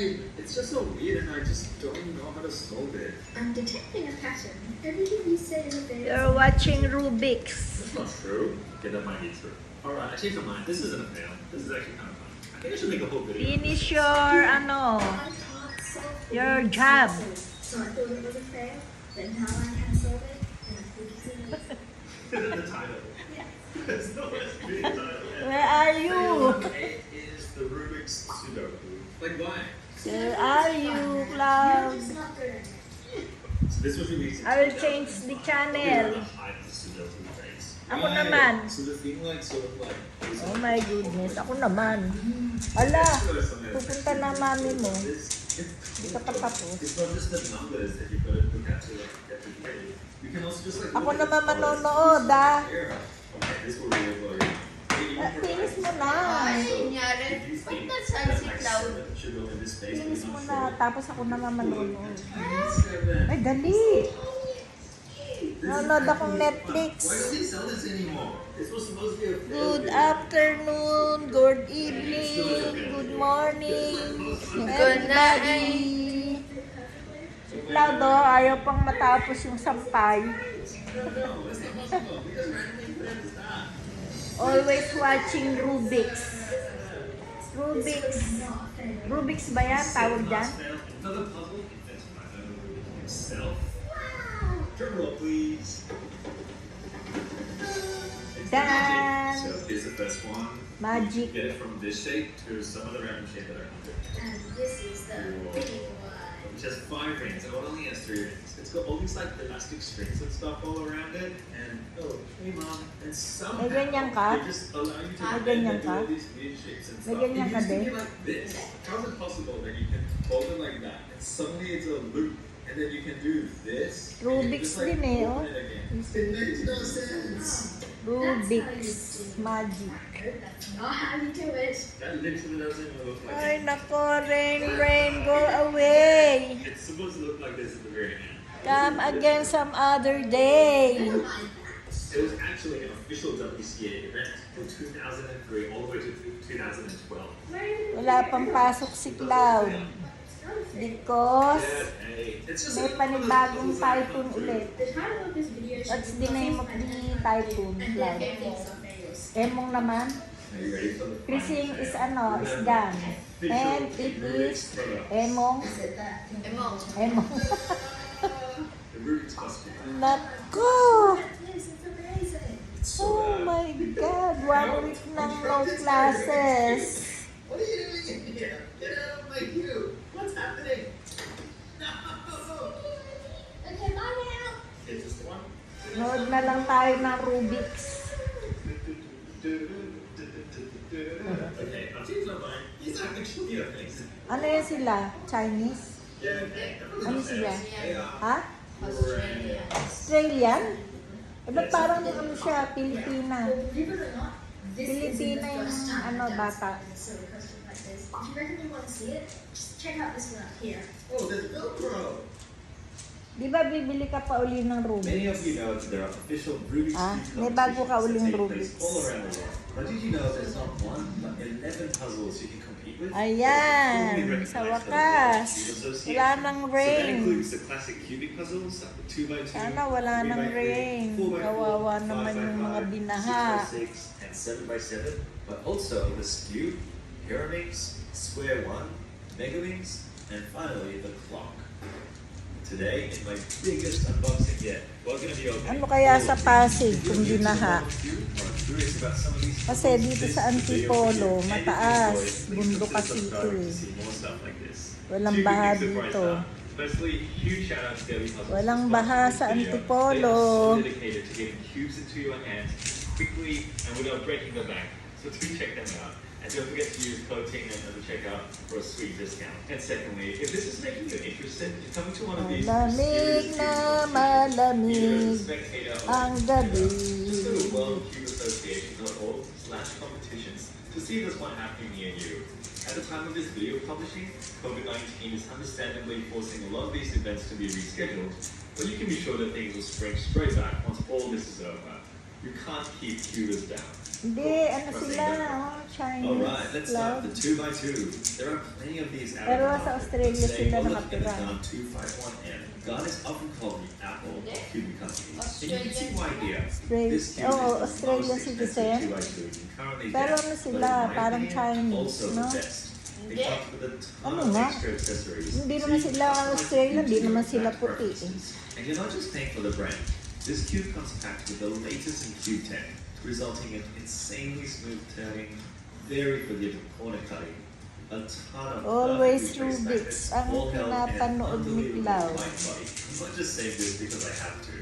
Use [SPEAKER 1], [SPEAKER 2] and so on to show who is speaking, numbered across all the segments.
[SPEAKER 1] It's just so weird and I just don't know how to solve it.
[SPEAKER 2] I'm detecting a pattern. Everything you say is a very...
[SPEAKER 3] You're watching Rubik's.
[SPEAKER 1] That's not true. Okay, that might be true. Alright, I changed my mind. This isn't a fail. This is actually kind of fun. I think I should make a whole video.
[SPEAKER 3] Finish your,
[SPEAKER 2] I can't solve the
[SPEAKER 3] your
[SPEAKER 2] Rubik's
[SPEAKER 3] job.
[SPEAKER 2] puzzle. So I thought it was a fail, but now I can solve it, and I think it's an easy.
[SPEAKER 1] The title.
[SPEAKER 2] Yeah.
[SPEAKER 1] There's no way to be the title.
[SPEAKER 3] Where are you?
[SPEAKER 1] It is the Rubik's Sudoku. Like why?
[SPEAKER 3] Where are you,
[SPEAKER 2] You're
[SPEAKER 3] Cloud?
[SPEAKER 2] just not good at it.
[SPEAKER 1] So this was released in
[SPEAKER 3] I will change the channel.
[SPEAKER 1] Hide the Sudoku face.
[SPEAKER 3] Ako naman.
[SPEAKER 1] So the thing like sort of like
[SPEAKER 3] Oh my goodness, ako naman. Ala, pupunta na mami mo. Hindi ka pa tapos.
[SPEAKER 1] It's not just the numbers that you've got to look at to like get the grade. You can also just like
[SPEAKER 3] Ako
[SPEAKER 1] look at
[SPEAKER 3] naman
[SPEAKER 1] the colors.
[SPEAKER 3] manonood, ah.
[SPEAKER 1] Here. Okay, this will really blow you.
[SPEAKER 3] Finish mo na.
[SPEAKER 4] Ay, nangyari. Ba't nasaan si Cloud?
[SPEAKER 3] Finish mo na. Tapos ako naman manonood. Ay, dali. Nanonood akong Netflix.
[SPEAKER 1] Why don't they sell this anymore? This was supposed to be a
[SPEAKER 3] Good afternoon, good evening, good morning,
[SPEAKER 4] Good
[SPEAKER 3] everybody. Si Cloud, oh, ayaw pang matapos yung sampay. Always watching Rubik's. Rubik's ba yan? Tawag dyan?
[SPEAKER 1] Another puzzle invented by Rubik himself. Drum roll, please.
[SPEAKER 3] Dan!
[SPEAKER 1] So here's the first one.
[SPEAKER 3] Magic.
[SPEAKER 1] Get it from this shape to some other random shape that are under.
[SPEAKER 2] And this is the big one.
[SPEAKER 1] Which has 5 rings, and it only has 3 rings. It's got all these like elastic strings and stuff all around it. And oh, hey mom. And somehow
[SPEAKER 3] May ganyan ka?
[SPEAKER 1] they just allow you to
[SPEAKER 3] May
[SPEAKER 1] bend
[SPEAKER 3] ganyan
[SPEAKER 1] and do
[SPEAKER 3] ka?
[SPEAKER 1] all these weird shapes and
[SPEAKER 3] May
[SPEAKER 1] stuff.
[SPEAKER 3] ganyan
[SPEAKER 1] It
[SPEAKER 3] ka
[SPEAKER 1] used to be
[SPEAKER 3] din?
[SPEAKER 1] like this. How is it possible that you can hold it like that and suddenly it's a loop and then you can do this? and you can
[SPEAKER 3] Rubik's
[SPEAKER 1] just, like,
[SPEAKER 3] din eh,
[SPEAKER 1] open
[SPEAKER 3] oh.
[SPEAKER 1] it again. It makes no sense.
[SPEAKER 3] Rubik's Magic.
[SPEAKER 2] That's not how you do it.
[SPEAKER 1] That literally doesn't even look like
[SPEAKER 3] Ay,
[SPEAKER 1] it.
[SPEAKER 3] nako, rain, go away.
[SPEAKER 1] It's supposed to look like this at the very end.
[SPEAKER 3] Come again some other day.
[SPEAKER 1] It was actually an official WCA event from 2003 all the way to 2012.
[SPEAKER 3] Wala pang pasok si Cloud. Because
[SPEAKER 1] Hey, it's just
[SPEAKER 3] may panibagong typhoon ulit.
[SPEAKER 2] The title of this video should
[SPEAKER 3] What's the name of the typhoon,
[SPEAKER 2] and
[SPEAKER 3] Cloud?
[SPEAKER 2] the endings of fails.
[SPEAKER 3] Emong naman.
[SPEAKER 1] Are you ready for the
[SPEAKER 3] Krising is ano, is done. And it is Emong.
[SPEAKER 2] Is it that?
[SPEAKER 4] Emong.
[SPEAKER 3] Emong.
[SPEAKER 1] The Rubik's costume.
[SPEAKER 3] Nako!
[SPEAKER 2] Yes, it's amazing.
[SPEAKER 1] It's so
[SPEAKER 3] Oh
[SPEAKER 1] bad.
[SPEAKER 3] my God! 1 week nang no classes.
[SPEAKER 1] What are you doing in here? Get out of my queue. What's happening? No!
[SPEAKER 2] Okay, bye now.
[SPEAKER 1] Is this the one?
[SPEAKER 3] Nood na lang tayo ng Rubik's.
[SPEAKER 1] Okay, I'll change my mind. These are actually amazing.
[SPEAKER 3] Ano yan sila? Chinese?
[SPEAKER 1] Yeah, okay.
[SPEAKER 3] Ano sila?
[SPEAKER 1] They are.
[SPEAKER 3] Ha?
[SPEAKER 4] Australia.
[SPEAKER 3] Australian? Eh, ba't parang ano siya, Pilipina?
[SPEAKER 2] Believe it or not, this isn't
[SPEAKER 3] Pilipina
[SPEAKER 2] the
[SPEAKER 3] yung
[SPEAKER 2] first time
[SPEAKER 3] ano,
[SPEAKER 2] I've done
[SPEAKER 3] bata.
[SPEAKER 2] something silly costume like this. If you reckon you want to see it, just check out this one up here.
[SPEAKER 1] Oh, there's Velcro.
[SPEAKER 3] Di ba bibili ka pa uli ng
[SPEAKER 1] Many of
[SPEAKER 3] Rubik's?
[SPEAKER 1] you know that there are official Rubik's
[SPEAKER 3] Ah,
[SPEAKER 1] Cube
[SPEAKER 3] may bago ka
[SPEAKER 1] competitions
[SPEAKER 3] uling
[SPEAKER 1] that take
[SPEAKER 3] Rubik's.
[SPEAKER 1] place all around the world. But did you know there's not one but 11 puzzles you can compete with?
[SPEAKER 3] Ayan, sa wakas. Wala nang
[SPEAKER 1] So that
[SPEAKER 3] rain.
[SPEAKER 1] includes the classic cubic puzzles, like the 2x2,
[SPEAKER 3] Sana wala
[SPEAKER 1] 3x3,
[SPEAKER 3] nang rain.
[SPEAKER 1] 4x4,
[SPEAKER 3] Kawawa naman yung mga
[SPEAKER 1] 5x5,
[SPEAKER 3] binaha.
[SPEAKER 1] 6x6, and 7x7, but also the Skew, Pyraminx, Square One, Megaminx, and finally the clock. Today, in my biggest unboxing yet, we're going to be opening
[SPEAKER 3] Ano kaya
[SPEAKER 1] all
[SPEAKER 3] sa
[SPEAKER 1] of
[SPEAKER 3] Pasig
[SPEAKER 1] these.
[SPEAKER 3] kung
[SPEAKER 1] If you're
[SPEAKER 3] binaha?
[SPEAKER 1] new to I'm curious about some of these
[SPEAKER 3] Kasi
[SPEAKER 1] puzzles,
[SPEAKER 3] dito
[SPEAKER 1] this
[SPEAKER 3] sa
[SPEAKER 1] video
[SPEAKER 3] Antipolo,
[SPEAKER 1] will be- and if you
[SPEAKER 3] mataas.
[SPEAKER 1] enjoy it, please
[SPEAKER 3] Bundok
[SPEAKER 1] consider
[SPEAKER 3] kasi ito
[SPEAKER 1] subscribing
[SPEAKER 3] eh.
[SPEAKER 1] to see more stuff like this.
[SPEAKER 3] Walang
[SPEAKER 1] Two good
[SPEAKER 3] baha
[SPEAKER 1] things before I
[SPEAKER 3] dito.
[SPEAKER 1] start. Firstly, huge shout out to Daily Puzzles.
[SPEAKER 3] Walang
[SPEAKER 1] for
[SPEAKER 3] baha
[SPEAKER 1] sponsoring
[SPEAKER 3] sa
[SPEAKER 1] this video.
[SPEAKER 3] Antipolo.
[SPEAKER 1] They are so dedicated to getting cubes into your hands quickly and without breaking the bank. So do check them out. And don't forget to use code TINGNET at the checkout for a sweet discount. And secondly, if this is making you interested in coming to one of these
[SPEAKER 3] Malamig
[SPEAKER 1] mysterious
[SPEAKER 3] na
[SPEAKER 1] cube competitions, either as a
[SPEAKER 3] malamig
[SPEAKER 1] spectator or
[SPEAKER 3] ang gabi.
[SPEAKER 1] just go to worldcube.association.org/competitions to see if there's one happening near you. At the time of this video publishing, COVID-19 is understandably forcing a lot of these events to be rescheduled, but you can be sure that things will spring straight back once all this is over. You can't keep cubers down.
[SPEAKER 3] Hindi, ano sila, Chinese
[SPEAKER 1] Alright, let's start
[SPEAKER 3] cloud.
[SPEAKER 1] the 2x2. There are plenty of these out
[SPEAKER 3] Pero
[SPEAKER 1] in the
[SPEAKER 3] sa
[SPEAKER 1] market.
[SPEAKER 3] Australia
[SPEAKER 1] Today,
[SPEAKER 3] sila
[SPEAKER 1] we're looking at
[SPEAKER 3] nakatira.
[SPEAKER 1] the GAN 251M. GAN is often called the Apple of cubing companies. And you can see why here. This cube
[SPEAKER 3] Oh,
[SPEAKER 1] is the
[SPEAKER 3] Australian
[SPEAKER 1] most expensive
[SPEAKER 3] citizen.
[SPEAKER 1] 2x2 you can currently
[SPEAKER 3] Pero
[SPEAKER 1] get,
[SPEAKER 3] ano
[SPEAKER 1] but
[SPEAKER 3] sila,
[SPEAKER 1] in my
[SPEAKER 3] parang
[SPEAKER 1] opinion,
[SPEAKER 3] Chinese,
[SPEAKER 1] also
[SPEAKER 3] no?
[SPEAKER 1] the best. It
[SPEAKER 4] Hindi.
[SPEAKER 1] comes with a ton
[SPEAKER 3] Ano
[SPEAKER 1] of
[SPEAKER 3] nga?
[SPEAKER 1] extra accessories.
[SPEAKER 3] Hindi
[SPEAKER 1] so
[SPEAKER 3] naman
[SPEAKER 1] you can
[SPEAKER 3] sila
[SPEAKER 1] customize the
[SPEAKER 3] Australian,
[SPEAKER 1] cube
[SPEAKER 3] hindi
[SPEAKER 1] to your
[SPEAKER 3] naman sila
[SPEAKER 1] exact
[SPEAKER 3] puti eh.
[SPEAKER 1] preferences. And you're not just paying for the brand. This cube comes packed with the latest in cube tech, resulting in insanely smooth turning, very forgiving corner cutting, a ton of
[SPEAKER 3] Always
[SPEAKER 1] perfectly traced
[SPEAKER 3] Rubik's
[SPEAKER 1] magnets,
[SPEAKER 3] ang
[SPEAKER 1] all held in an
[SPEAKER 3] pinapanood ni
[SPEAKER 1] unbelievable
[SPEAKER 3] Cloud.
[SPEAKER 1] light body. I'm not just saying this because I have to.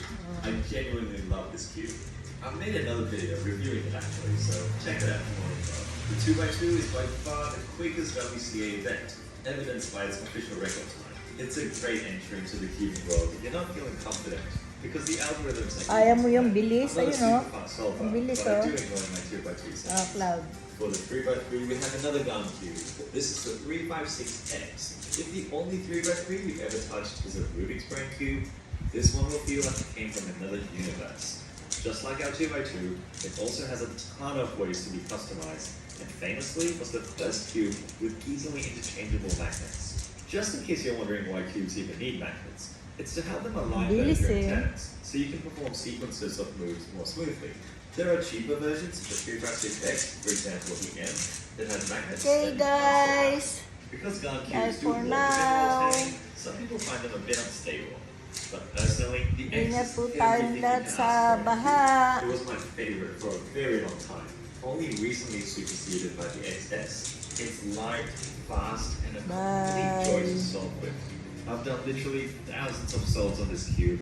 [SPEAKER 1] I genuinely love this cube. I've made another video reviewing it actually, so check that out for more info. The 2x2 is by far the quickest WCA event, evidenced by its official record time. It's a great entry into the cubing world if you're not feeling confident, because the algorithms are
[SPEAKER 3] Ayaw mo yung bilis,
[SPEAKER 1] I'm not a
[SPEAKER 3] ayun, oh.
[SPEAKER 1] super fast solver,
[SPEAKER 3] Ang bilis,
[SPEAKER 1] but I
[SPEAKER 3] oh.
[SPEAKER 1] do enjoy my 2x2
[SPEAKER 3] Ah,
[SPEAKER 1] sets.
[SPEAKER 3] cloud.
[SPEAKER 1] For the 3x3, we have another GAN cube. This is the 356X. If the only 3x3 we've ever touched is a Rubik's Brain cube, this one will feel like it came from another universe. Just like our 2x2, it also has a ton of ways to be customized, and famously was the first cube with easily interchangeable magnets. Just in case you're wondering why cubes even need magnets, it's to help them align better
[SPEAKER 3] Bilis
[SPEAKER 1] during
[SPEAKER 3] eh.
[SPEAKER 1] turns, so you can perform sequences of moves more smoothly. There are cheaper versions of the 3x6X, for example the M, that has magnets.
[SPEAKER 3] Okay
[SPEAKER 1] that
[SPEAKER 3] guys,
[SPEAKER 1] because GAN
[SPEAKER 3] Bye
[SPEAKER 1] cubes do
[SPEAKER 3] for
[SPEAKER 1] look a bit
[SPEAKER 3] now.
[SPEAKER 1] more tame, some people find them a bit unstable. But personally, the X
[SPEAKER 3] ingat
[SPEAKER 1] is
[SPEAKER 3] po
[SPEAKER 1] everything
[SPEAKER 3] tayong
[SPEAKER 1] you
[SPEAKER 3] lahat
[SPEAKER 1] can
[SPEAKER 3] sa
[SPEAKER 1] ask for.
[SPEAKER 3] baha.
[SPEAKER 1] It was my favorite for a very long time. Only recently superseded by the XS. It's light, fast, and a complete
[SPEAKER 3] Bye.
[SPEAKER 1] joy to solve with. I've done literally thousands of solves on this cube.